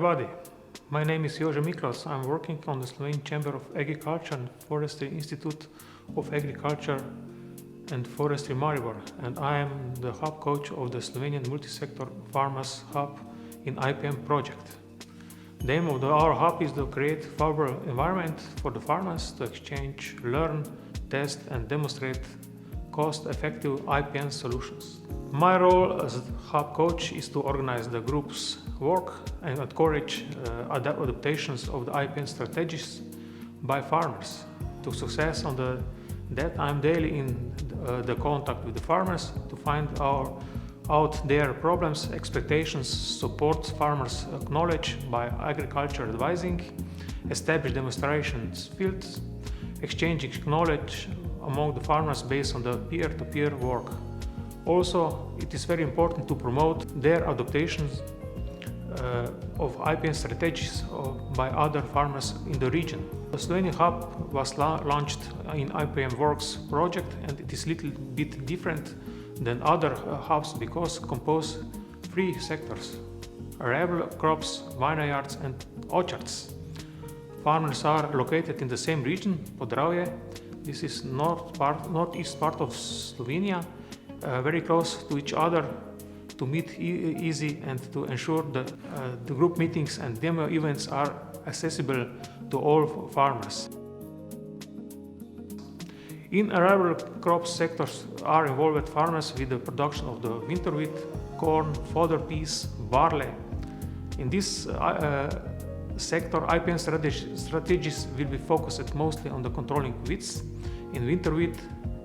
everybody, my name is Kgzmb. I'm working on the Slovenian Chamber of Agriculture and Forestry Institute of Agriculture and Forestry Maribor, and I am the hub coach of the Slovenian multi-sector farmers hub in IPM project. The aim of our hub is to create favorable environment for the farmers to exchange, learn, test and demonstrate cost-effective IPM solutions. My role as hub coach is to organize the group's work and encourage adaptations of the IPM strategies by farmers. To success on that, I'm daily in the contact with the farmers to find out their problems, expectations, support farmers' knowledge by agriculture advising, establish demonstrations fields, exchanging knowledge among the farmers based on the peer-to-peer work. Also, it is very important to promote their adaptations of IPM strategies by other farmers in the region. The Slovenian hub was launched in IPM WORKS project, and it is a little bit different than other hubs because compose three sectors: arable crops, vineyards and orchards. Farmers are located in the same region, Podravje. This is northeast part of Slovenia, very close to each other, to meet easy and to ensure that the group meetings and demo events are accessible to all farmers. In arable crop sectors are involved farmers with the production of the winter wheat, corn, fodder peas, barley. In this sector, IPM strategies will be focused mostly on the controlling weeds in winter wheat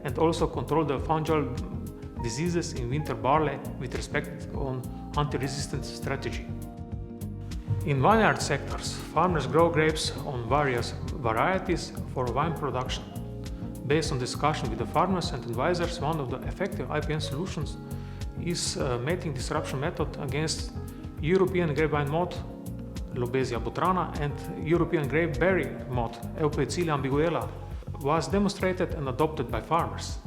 and also control the fungal diseases in winter barley with respect on anti-resistant strategy. In vineyard sectors, farmers grow grapes on various varieties for wine production. Based on discussion with the farmers and advisors, one of the effective IPM solutions is mating disruption method against European grapevine moth, Lobesia botrana, and European grapeberry moth, Eupecilia ambiguela, was demonstrated and adopted by farmers.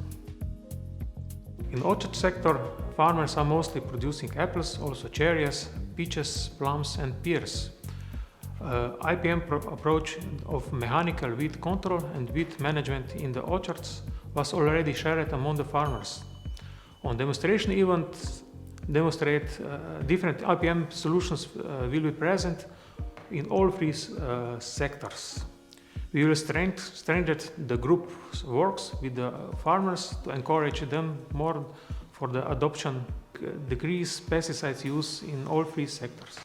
In orchard sector, farmers are mostly producing apples, also cherries, peaches, plums and pears. IPM approach of mechanical weed control and weed management in the orchards was already shared among the farmers. On demonstration events, demonstrate different IPM solutions will be present in all three sectors. We will strengthen the group's works with the farmers to encourage them more for the adoption, decrease pesticides use in all three sectors.